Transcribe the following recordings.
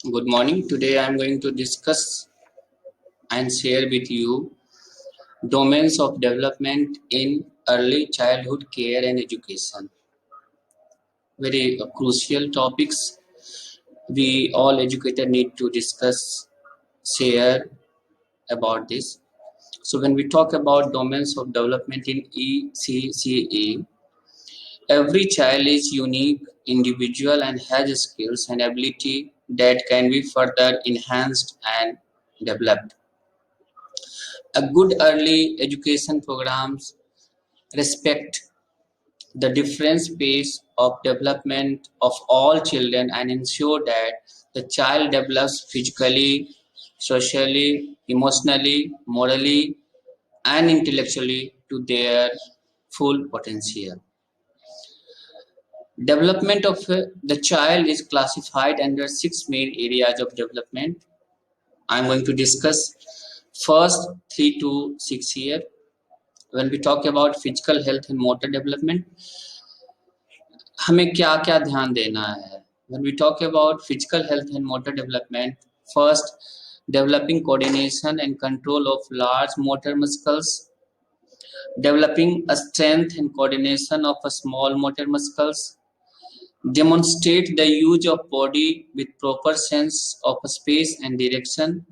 Good morning. Today I am going to discuss and share with you domains of development in early childhood care and education. Very crucial topics we all educators need to discuss, share about this. So when we talk about domains of development in ECCA, every child is unique, individual and has skills and ability that can be further enhanced and developed. A good early education programs respect the different pace of development of all children and ensure that the child develops physically, socially, emotionally, morally, and intellectually to their full potential. Development of the child is classified under six main areas of development. I'm going to discuss first 3 to 6 years. When we talk about physical health and motor development, हमें क्या क्या ध्यान देना है? When we talk about physical health and motor development, first, developing coordination and control of large motor muscles, developing a strength and coordination of a small motor muscles, demonstrate the use of body with proper sense of space and direction,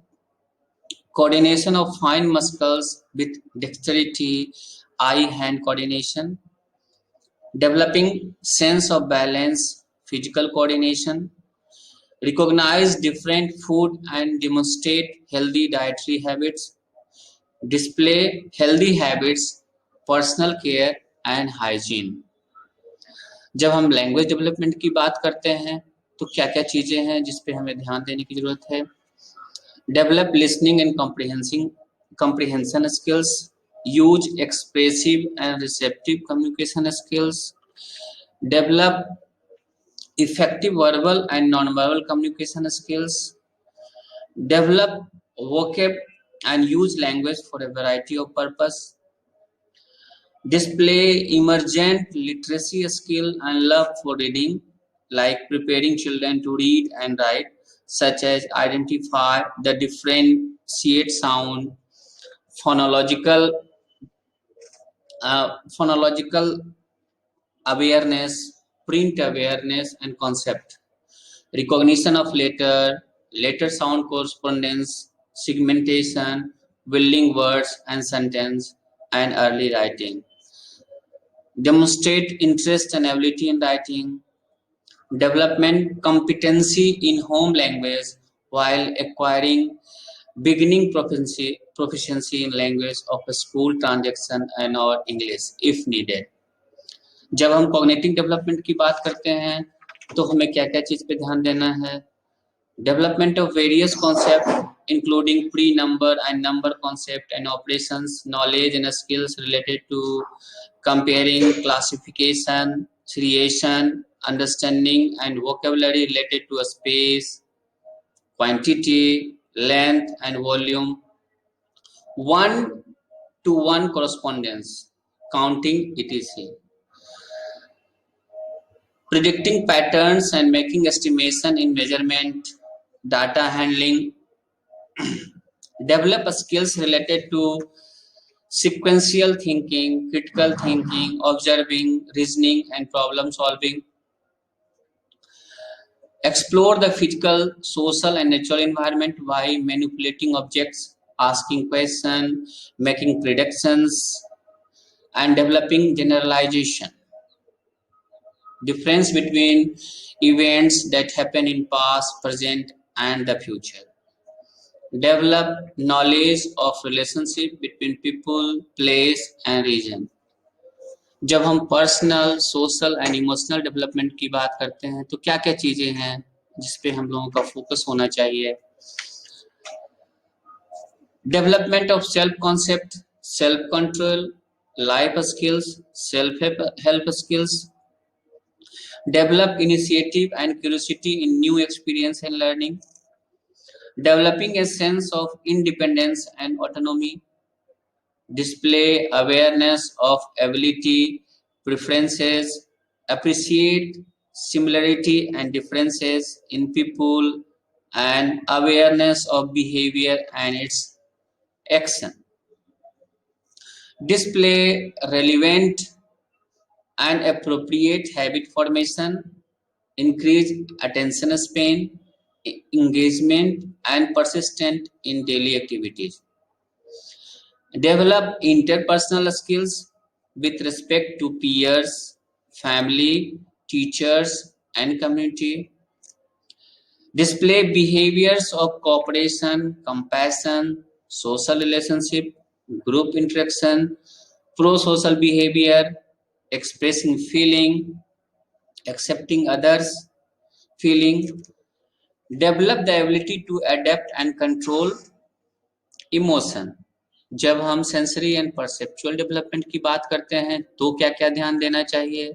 coordination of fine muscles with dexterity, eye-hand coordination, developing sense of balance, physical coordination, recognize different food and demonstrate healthy dietary habits, display healthy habits, personal care and hygiene. जब हम language development की बात करते हैं तो क्या क्या चीज़ें हैं जिस पे हमें ध्यान देने की ज़रूरत है? Develop listening and comprehension skills, use expressive and receptive communication skills, develop effective verbal and non-verbal communication skills, develop vocab and use language for a variety of purpose, display emergent literacy skill and love for reading, like preparing children to read and write, such as identify the differentiate sound, phonological phonological awareness, print awareness and concept, recognition of letter sound correspondence, segmentation, building words and sentence, and early writing. Demonstrate interest and ability in writing, development competency in home language while acquiring beginning proficiency in language of a school transaction and or English if needed. जब हम cognitive development की बात करते हैं तो हमें क्या क्या चीज़ पे ध्यान देना है? Development of various concepts including pre-number and number concept and operations, knowledge and skills related to comparing, classification, creation, understanding and vocabulary related to a space, quantity, length and volume, one-to-one correspondence, counting, etc. Predicting patterns and making estimation in measurement, data handling, develop skills related to sequential thinking, critical thinking, observing, reasoning, and problem solving. Explore the physical, social, and natural environment by manipulating objects, asking questions, making predictions, and developing generalization. Difference between events that happen in past, present, and the future. Develop knowledge of relationship between people, place and region. जब हम personal, social and emotional development की बात करते हैं तो क्या क्या चीजें हैं जिस पे हम लोगों का फोकस होना चाहिए? Development of self concept, self control, life skills, self help skills, develop initiative and curiosity in new experience and learning, developing a sense of independence and autonomy, display awareness of ability, preferences, appreciate similarity and differences in people and awareness of behavior and its action. Display relevant and appropriate habit formation, increase attention span, engagement, and persistent in daily activities. Develop interpersonal skills with respect to peers, family, teachers, and community. Display behaviors of cooperation, compassion, social relationship, group interaction, pro-social behavior, expressing feeling, accepting others' feeling. Develop the ability to adapt and control emotion. जब हम sensory and perceptual development की बात करते हैं तो क्या क्या ध्यान देना चाहिए?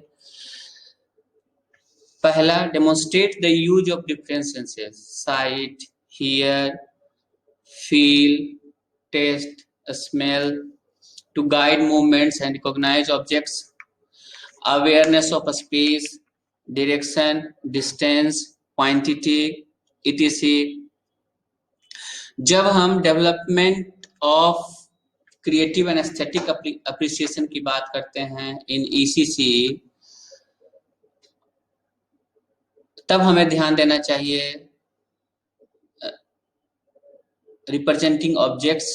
पहला, demonstrate the use of different senses, sight, hear, feel, taste, smell to guide movements and recognize objects. Awareness of space, direction, distance, quantity, etc. जब हम development of creative and aesthetic appreciation की बात करते हैं इन ईसीसी, तब हमें ध्यान देना चाहिए representing objects,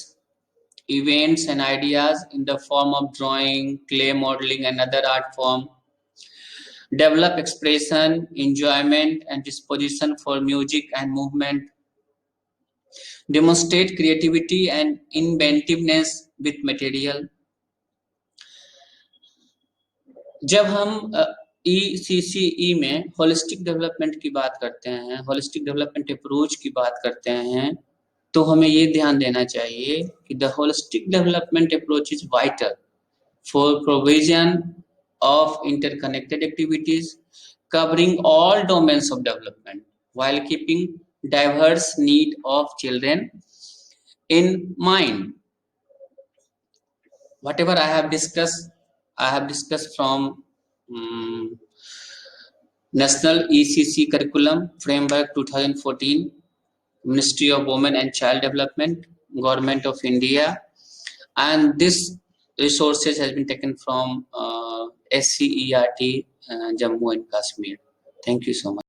events and ideas in the form of drawing, clay modeling and other art form. Develop expression, enjoyment and disposition for music and movement. Demonstrate creativity and inventiveness with material. जब हम ECCE में holistic development की बात करते हैं, holistic development approach की बात करते हैं, तो हमें ये ध्यान देना चाहिए कि the holistic development approach is vital for provision of interconnected activities covering all domains of development while keeping diverse need of children in mind. Whatever I have discussed from National ECC Curriculum Framework 2014, Ministry of Women and Child Development, Government of India, and this resources has been taken from SCERT Jammu and Kashmir. Thank you so much.